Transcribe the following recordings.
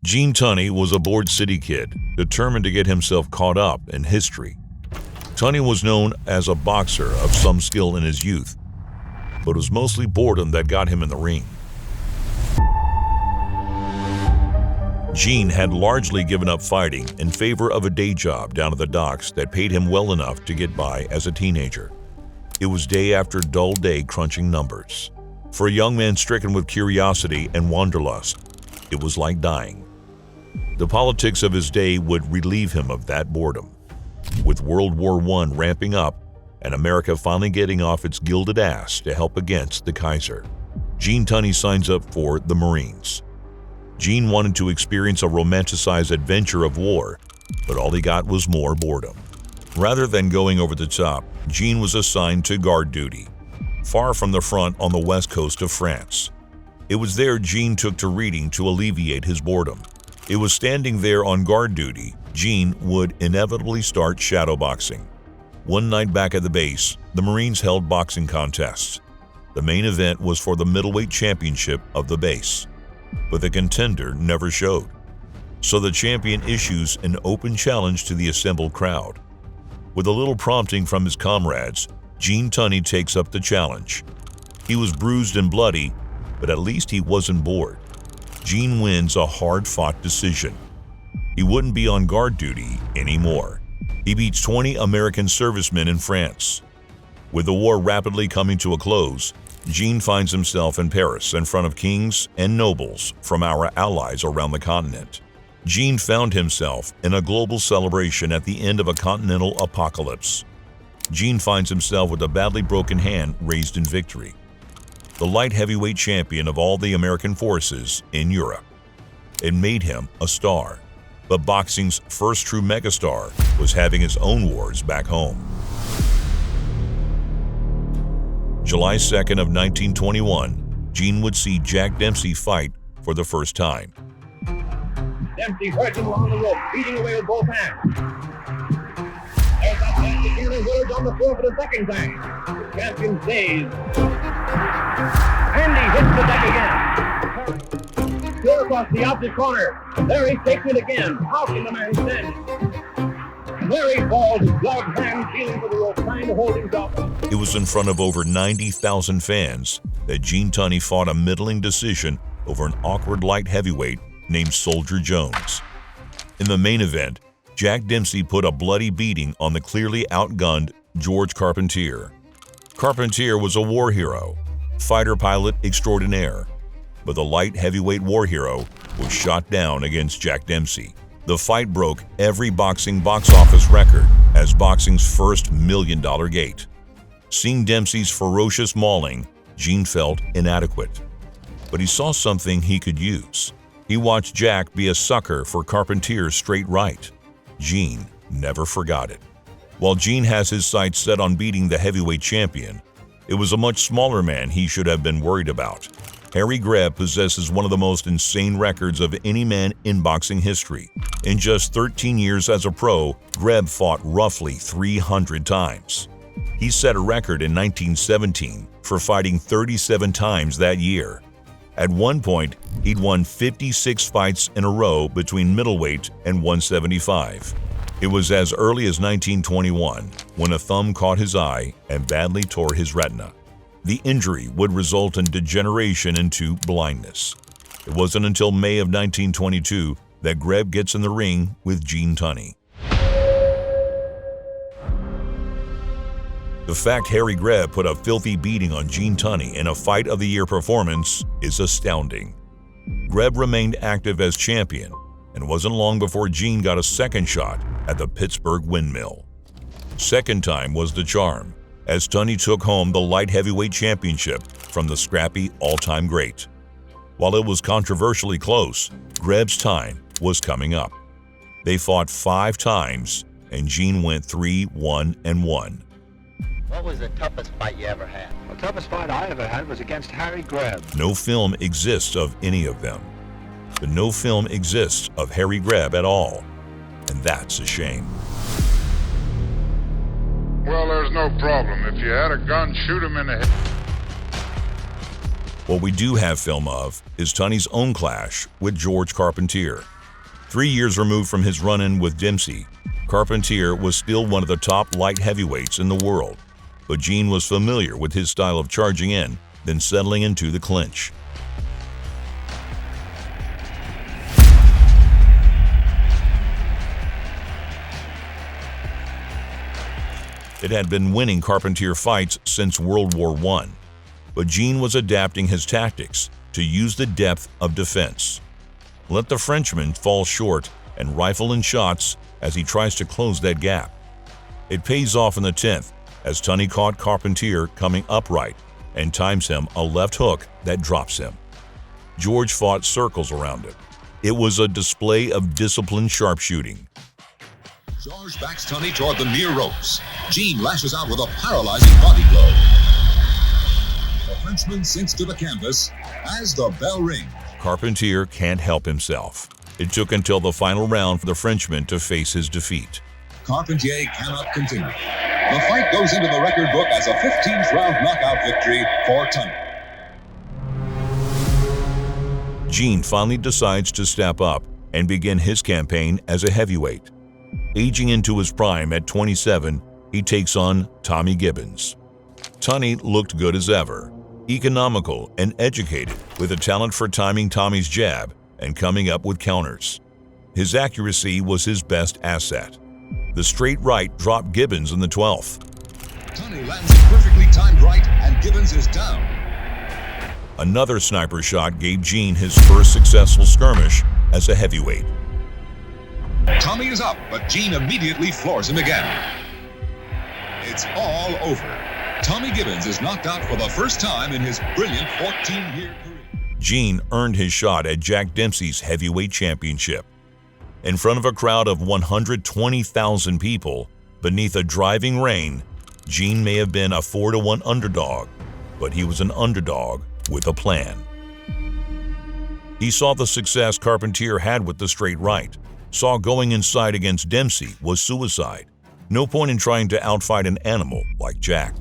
Gene Tunney was a bored city kid, determined to get himself caught up in history. Tunney was known as a boxer of some skill in his youth, but it was mostly boredom that got him in the ring. Gene had largely given up fighting in favor of a day job down at the docks that paid him well enough to get by as a teenager. It was day after dull day crunching numbers. For a young man stricken with curiosity and wanderlust, it was like dying. The politics of his day would relieve him of that boredom. With World War I ramping up and America finally getting off its gilded ass to help against the Kaiser, Gene Tunney signs up for the Marines. Gene wanted to experience a romanticized adventure of war, but all he got was more boredom. Rather than going over the top, Gene was assigned to guard duty, far from the front on the west coast of France. It was there Gene took to reading to alleviate his boredom. It was standing there on guard duty, Gene would inevitably start shadowboxing. One night back at the base, the Marines held boxing contests. The main event was for the middleweight championship of the base, but the contender never showed. So the champion issues an open challenge to the assembled crowd. With a little prompting from his comrades, Gene Tunney takes up the challenge. He was bruised and bloody, but at least he wasn't bored. Gene wins a hard-fought decision. He wouldn't be on guard duty anymore. He beats 20 American servicemen in France. With the war rapidly coming to a close, Gene finds himself in Paris in front of kings and nobles from our allies around the continent. Gene found himself in a global celebration at the end of a continental apocalypse. Gene finds himself with a badly broken hand raised in victory. The light heavyweight champion of all the American forces in Europe. It made him a star, but boxing's first true megastar was having his own wars back home. July 2nd of 1921, Gene would see Jack Dempsey fight for the first time. Dempsey working along the rope, beating away with both hands. There's that fancy Taylor Willard on the floor for the second time. The champion's dazed. And he hits the deck again. Clear across the opposite corner. There he takes it again. How can the man stand? And there he falls, gloved hand feeling for the rope, trying to hold himself up. It was in front of over 90,000 fans that Gene Tunney fought a middling decision over an awkward light heavyweight named Soldier Jones. In the main event, Jack Dempsey put a bloody beating on the clearly outgunned George Carpentier. Carpentier was a war hero, fighter pilot extraordinaire, but the light heavyweight war hero was shot down against Jack Dempsey. The fight broke every boxing box office record as boxing's first $1 million gate. Seeing Dempsey's ferocious mauling, Gene felt inadequate, but he saw something he could use. He watched Jack be a sucker for Carpentier's straight right. Gene never forgot it. While Gene has his sights set on beating the heavyweight champion, it was a much smaller man he should have been worried about. Harry Greb possesses one of the most insane records of any man in boxing history. In just 13 years as a pro, Greb fought roughly 300 times. He set a record in 1917 for fighting 37 times that year. At one point, he'd won 56 fights in a row between middleweight and 175. It was as early as 1921 when a thumb caught his eye and badly tore his retina. The injury would result in degeneration into blindness. It wasn't until May of 1922 that Greb gets in the ring with Gene Tunney. The fact Harry Greb put a filthy beating on Gene Tunney in a Fight of the Year performance is astounding. Greb remained active as champion, and wasn't long before Gene got a second shot at the Pittsburgh Windmill. Second time was the charm, as Tunney took home the light heavyweight championship from the scrappy all-time great. While it was controversially close, Greb's time was coming up. They fought 5 times, and Gene went 3-1-1. What was the toughest fight you ever had? The toughest fight I ever had was against Harry Greb. No film exists of any of them, but no film exists of Harry Greb at all, and that's a shame. Well, there's no problem. If you had a gun, shoot him in the head. What we do have film of is Tunney's own clash with George Carpentier. 3 years removed from his run-in with Dempsey, Carpentier was still one of the top light heavyweights in the world, but Gene was familiar with his style of charging in, then settling into the clinch. It had been winning Carpentier fights since World War I, but Gene was adapting his tactics to use the depth of defense. Let the Frenchman fall short and rifle in shots as he tries to close that gap. It pays off in the 10th as Tunney caught Carpentier coming upright and times him a left hook that drops him. George fought circles around him. It was a display of disciplined sharpshooting. George backs Tunney toward the near ropes. Gene lashes out with a paralyzing body blow. The Frenchman sinks to the canvas as the bell rings. Carpentier can't help himself. It took until the final round for the Frenchman to face his defeat. Carpentier cannot continue. The fight goes into the record book as a 15th round knockout victory for Tunney. Gene finally decides to step up and begin his campaign as a heavyweight. Aging into his prime at 27, he takes on Tommy Gibbons. Tunney looked good as ever, economical and educated, with a talent for timing Tommy's jab and coming up with counters. His accuracy was his best asset. The straight right dropped Gibbons in the 12th. Tunney lands a perfectly timed right, and Gibbons is down. Another sniper shot gave Gene his first successful skirmish as a heavyweight. Tommy is up, but Gene immediately floors him again. It's all over. Tommy Gibbons is knocked out for the first time in his brilliant 14-year career. Gene earned his shot at Jack Dempsey's heavyweight championship. In front of a crowd of 120,000 people, beneath a driving rain, Gene may have been a 4-1 underdog, but he was an underdog with a plan. He saw the success Carpentier had with the straight right, saw going inside against Dempsey was suicide. No point in trying to outfight an animal like Jack.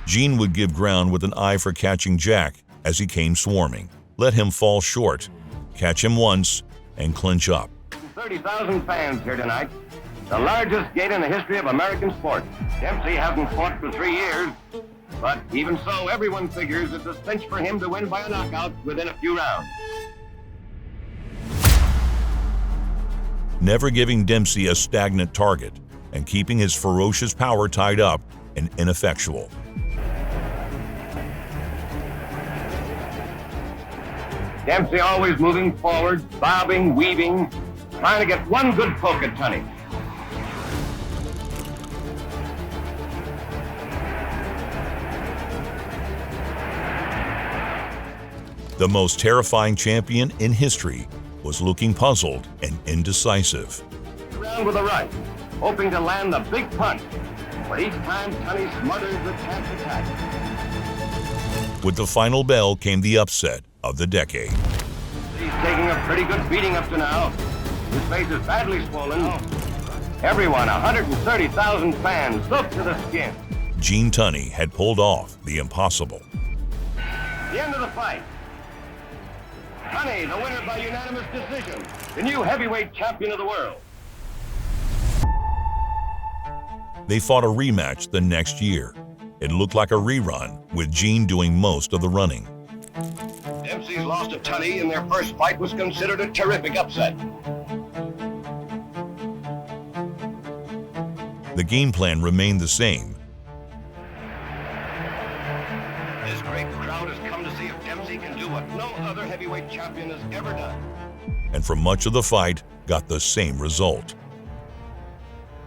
Gene would give ground with an eye for catching Jack as he came swarming, let him fall short, catch him once, and clinch up. 30,000 fans here tonight. The largest gate in the history of American sport. Dempsey hasn't fought for 3 years, but even so, everyone figures it's a cinch for him to win by a knockout within a few rounds. Never giving Dempsey a stagnant target and keeping his ferocious power tied up and ineffectual. Dempsey always moving forward, bobbing, weaving, trying to get one good poke at Tunney. The most terrifying champion in history was looking puzzled and indecisive. Around with a right, hoping to land the big punch, but each time Tunney smothers the chance attack. With the final bell came the upset of the decade. He's taking a pretty good beating up to now. His face is badly swollen. Everyone, 130,000 fans, soaked to the skin. Gene Tunney had pulled off the impossible. The end of the fight. Tunney, the winner by unanimous decision, the new heavyweight champion of the world. They fought a rematch the next year. It looked like a rerun, with Gene doing most of the running. Dempsey's loss to Tunney in their first fight was considered a terrific upset. The game plan remained the same. This great crowd has come to see if Dempsey can do what no other heavyweight champion has ever done. And for much of the fight, got the same result.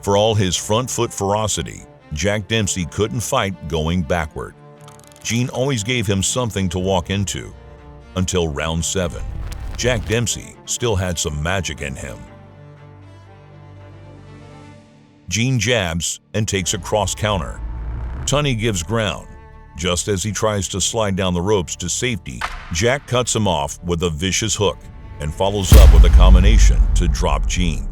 For all his front foot ferocity, Jack Dempsey couldn't fight going backward. Gene always gave him something to walk into. Until round 7, Jack Dempsey still had some magic in him. Gene jabs and takes a cross counter. Tunney gives ground. Just as he tries to slide down the ropes to safety, Jack cuts him off with a vicious hook and follows up with a combination to drop Gene.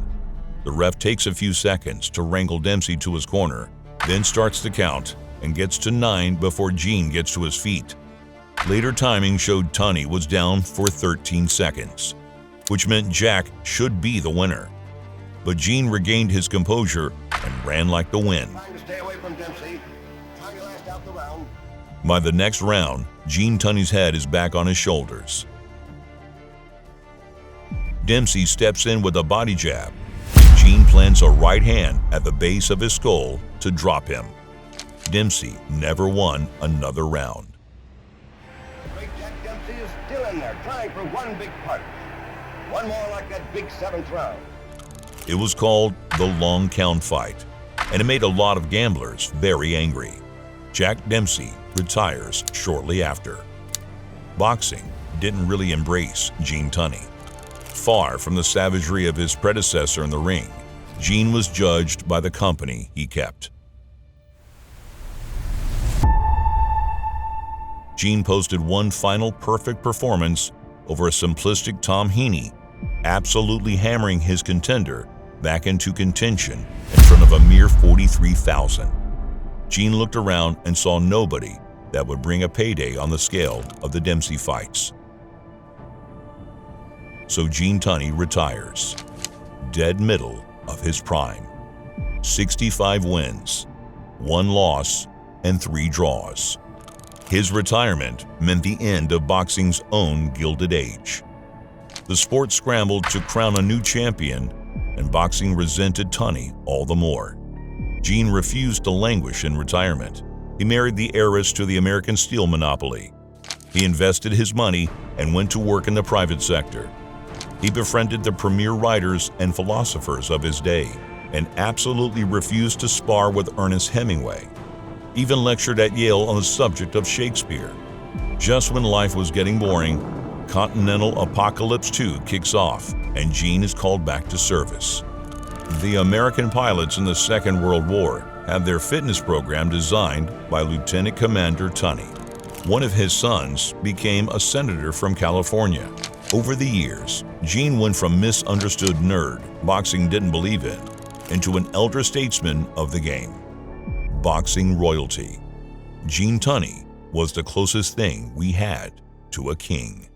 The ref takes a few seconds to wrangle Dempsey to his corner, then starts the count and gets to 9 before Gene gets to his feet. Later timing showed Tunney was down for 13 seconds, which meant Jack should be the winner. But Gene regained his composure and ran like the wind. Trying to stay away from Dempsey. Tunney last out the round. By the next round, Gene Tunney's head is back on his shoulders. Dempsey steps in with a body jab. Gene plants a right hand at the base of his skull to drop him. Dempsey never won another round. The great Jack Dempsey is still in there, trying for one big punch. One more like that big 7th round. It was called the long count fight, and it made a lot of gamblers very angry. Jack Dempsey retires shortly after. Boxing didn't really embrace Gene Tunney. Far from the savagery of his predecessor in the ring, Gene was judged by the company he kept. Gene posted one final perfect performance over a simplistic Tom Heaney, absolutely hammering his contender back into contention in front of a mere 43,000. Gene looked around and saw nobody that would bring a payday on the scale of the Dempsey fights. So Gene Tunney retires, dead middle of his prime. 65 wins, 1 loss, and 3 draws. His retirement meant the end of boxing's own Gilded Age. The sport scrambled to crown a new champion, and boxing resented Tunney all the more. Gene refused to languish in retirement. He married the heiress to the American steel monopoly. He invested his money and went to work in the private sector. He befriended the premier writers and philosophers of his day and absolutely refused to spar with Ernest Hemingway. Even lectured at Yale on the subject of Shakespeare. Just when life was getting boring, Continental Apocalypse 2 kicks off and Gene is called back to service. The American pilots in the Second World War have their fitness program designed by Lieutenant Commander Tunney. One of his sons became a senator from California. Over the years, Gene went from misunderstood nerd boxing didn't believe in into an elder statesman of the game. Boxing royalty. Gene Tunney was the closest thing we had to a king.